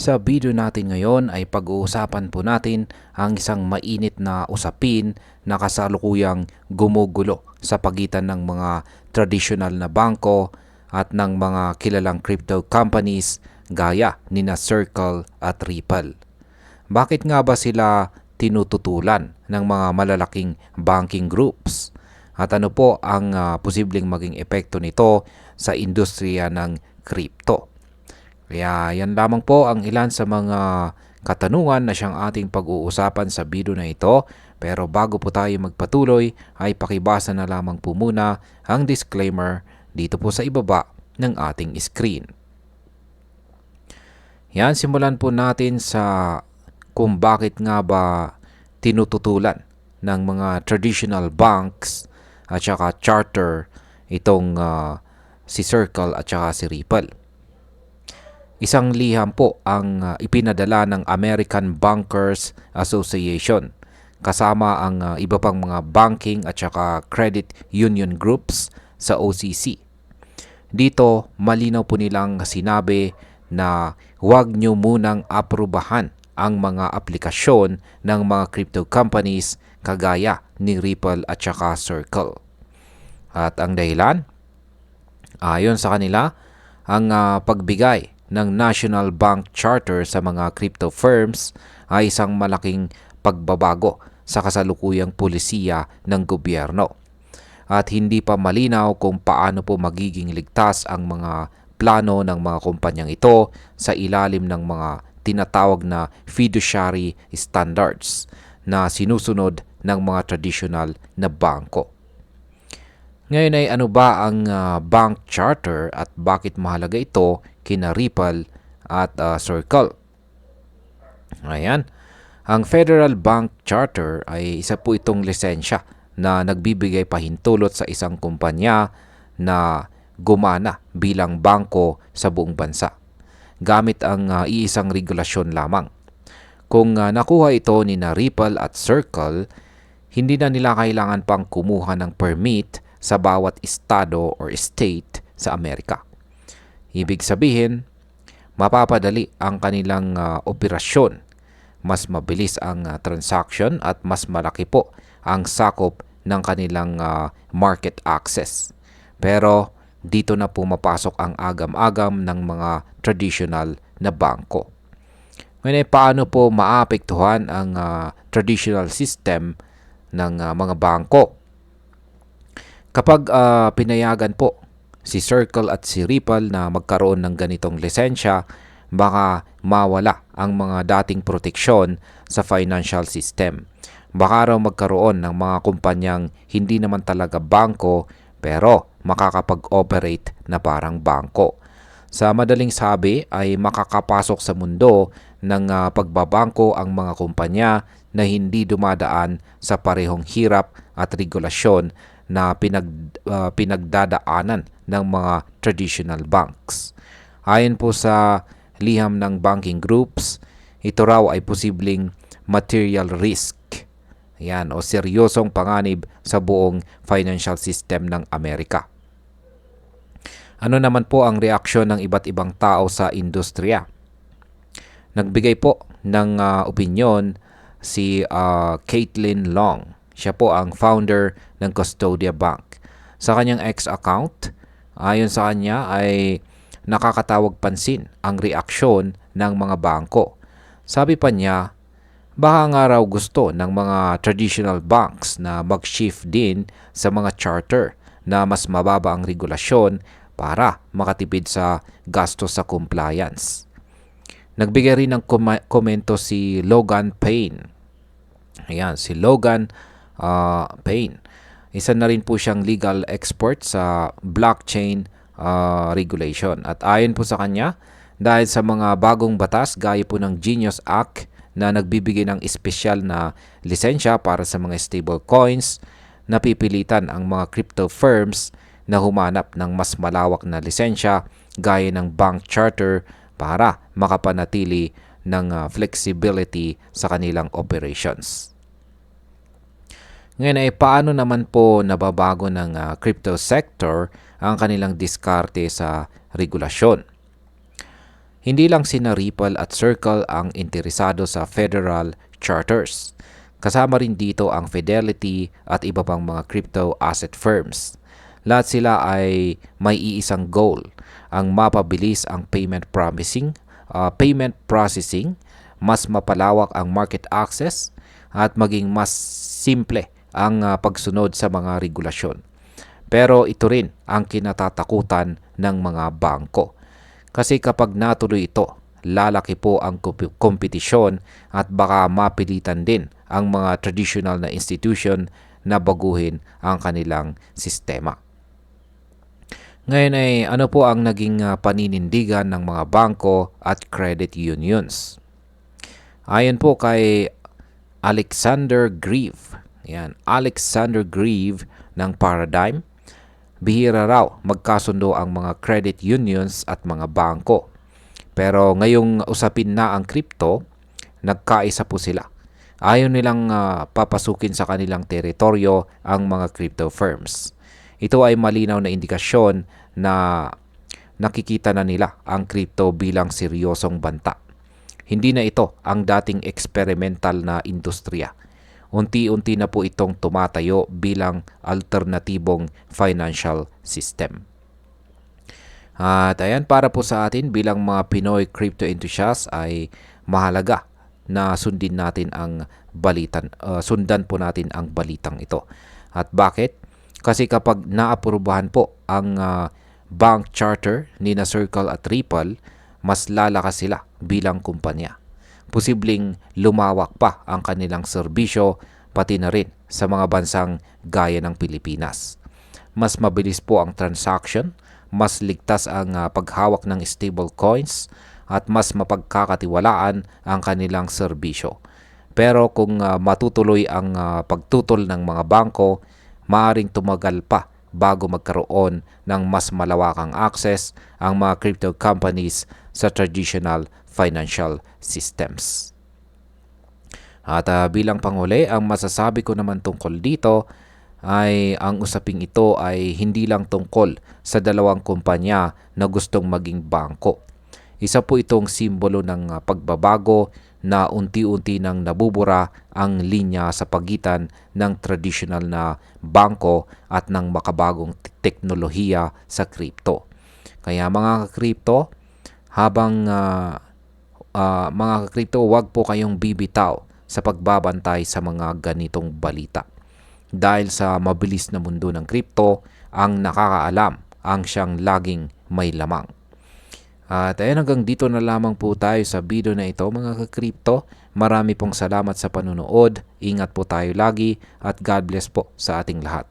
Sa video natin ngayon ay pag-uusapan po natin ang isang mainit na usapin na kasalukuyang gumugulo sa pagitan ng mga traditional na bangko at ng mga kilalang crypto companies gaya ni na Circle at Ripple. Bakit nga ba sila tinututulan ng mga malalaking banking groups? At ano po ang posibleng maging epekto nito sa industriya ng crypto? Kaya yan lamang po ang ilan sa mga katanungan na siyang ating pag-uusapan sa video na ito. Pero bago po tayo magpatuloy ay pakibasa na lamang po muna ang disclaimer dito po sa ibaba ng ating screen. Yan, simulan po natin sa kung bakit nga ba tinututulan ng mga traditional banks at saka charter itong si Circle at saka si Ripple. Isang liham po ang ipinadala ng American Bankers Association kasama ang iba pang mga banking at saka credit union groups sa OCC. Dito malinaw po nilang sinabi na huwag nyo munang aprubahan ang mga aplikasyon ng mga crypto companies kagaya ni Ripple at saka Circle. At ang dahilan, ayon sa kanila, ang pagbigay ng National Bank Charter sa mga crypto firms ay isang malaking pagbabago sa kasalukuyang pulisiya ng gobyerno. At hindi pa malinaw kung paano po magiging ligtas ang mga plano ng mga kumpanyang ito sa ilalim ng mga tinatawag na fiduciary standards na sinusunod ng mga traditional na bangko. Ngayon ay ano ba ang bank charter at bakit mahalaga ito kina Ripple at Circle? Ayan. Ang Federal Bank Charter ay isa po itong lisensya na nagbibigay pahintulot sa isang kumpanya na gumana bilang bangko sa buong bansa gamit ang iisang regulasyon lamang. Kung nakuha ito ni na Ripple at Circle, hindi na nila kailangan pang kumuha ng permit sa bawat estado or state sa Amerika. Ibig sabihin, mapapadali ang kanilang operasyon, mas mabilis ang transaction at mas malaki po ang sakop ng kanilang market access. Pero dito na pumapasok ang agam-agam ng mga traditional na bangko. Ngayon paano po maapektuhan ang traditional system ng mga bangko? Kapag pinayagan po si Circle at si Ripple na magkaroon ng ganitong lisensya, baka mawala ang mga dating proteksyon sa financial system. Baka raw magkaroon ng mga kumpanyang hindi naman talaga bangko pero makakapag-operate na parang bangko. Sa madaling sabi ay makakapasok sa mundo ng pagbabangko ang mga kumpanya na hindi dumadaan sa parehong hirap at regulasyon na pinagdadaanan ng mga traditional banks. Ayon po sa liham ng banking groups, ito raw ay posibleng material risk. Yan, o seryosong panganib sa buong financial system ng Amerika. Ano naman po ang reaksyon ng iba't ibang tao sa industriya? Nagbigay po ng opinyon si Caitlin Long. Siya po ang founder ng Custodia Bank. Sa kanyang X account, ayon sa kanya ay nakakatawag pansin ang reaksyon ng mga bangko. Sabi pa niya, baka nga raw gusto ng mga traditional banks na mag-shift din sa mga charter na mas mababa ang regulasyon para makatipid sa gastos sa compliance. Nagbigay rin ng komento si Logan Payne. Ayan, si Logan Payne. Isa na rin po siyang legal expert sa blockchain regulation. At ayon po sa kanya, dahil sa mga bagong batas gaya po ng Genius Act na nagbibigay ng espesyal na lisensya para sa mga stable coins, napipilitan ang mga crypto firms na humanap ng mas malawak na lisensya gaya ng bank charter para makapanatili ng flexibility sa kanilang operations. Ngayon ay paano naman po nababago ng crypto sector ang kanilang diskarte sa regulasyon? Hindi lang sina Ripple at Circle ang interesado sa federal charters. Kasama rin dito ang Fidelity at iba pang mga crypto asset firms. Lahat sila ay may iisang goal, ang mapabilis ang payment processing, mas mapalawak ang market access, at maging mas simple ang pagsunod sa mga regulasyon. Pero ito rin ang kinatatakutan ng mga bangko. Kasi kapag natuloy ito, lalaki po ang kompetisyon at baka mapilitan din ang mga traditional na institution na baguhin ang kanilang sistema. Ngayon ay ano po ang naging paninindigan ng mga bangko at credit unions? Ayon po kay Alexander Grieve, Alexander Grieve ng Paradigm, bihira raw magkasundo ang mga credit unions at mga bangko. Pero ngayong usapin na ang crypto, nagkaisa po sila. Ayaw nilang papasukin sa kanilang teritoryo ang mga crypto firms. Ito ay malinaw na indikasyon na nakikita na nila ang crypto bilang seryosong banta. Hindi na ito ang dating experimental na industriya. Unti-unti na po itong tumatayo bilang alternatibong financial system. At ayan, para po sa atin bilang mga Pinoy crypto enthusiasts ay mahalaga na sundan po natin ang balitang ito. At bakit? Kasi kapag naaprubahan po ang bank charter ni na Circle at Ripple, mas lalakas sila bilang kumpanya. Posibleng lumawak pa ang kanilang serbisyo pati na rin sa mga bansang gaya ng Pilipinas. Mas mabilis po ang transaction, mas ligtas ang paghawak ng stable coins, at mas mapagkakatiwalaan ang kanilang serbisyo. Pero kung matutuloy ang pagtutol ng mga bangko, maaaring tumagal pa bago magkaroon ng mas malawakang access ang mga crypto companies sa traditional financial systems. At bilang panghuli, ang masasabi ko naman tungkol dito ay ang usaping ito ay hindi lang tungkol sa dalawang kumpanya na gustong maging bangko. Isa po itong simbolo ng pagbabago na unti-unti nang nabubura ang linya sa pagitan ng traditional na bangko at ng makabagong teknolohiya sa crypto. Kaya mga ka-crypto, huwag po kayong bibitaw sa pagbabantay sa mga ganitong balita. Dahil sa mabilis na mundo ng crypto, ang nakakaalam ang siyang laging may lamang. At ayun, hanggang dito na lamang po tayo sa video na ito mga ka-crypto. Marami pong salamat sa panunood. Ingat po tayo lagi at God bless po sa ating lahat.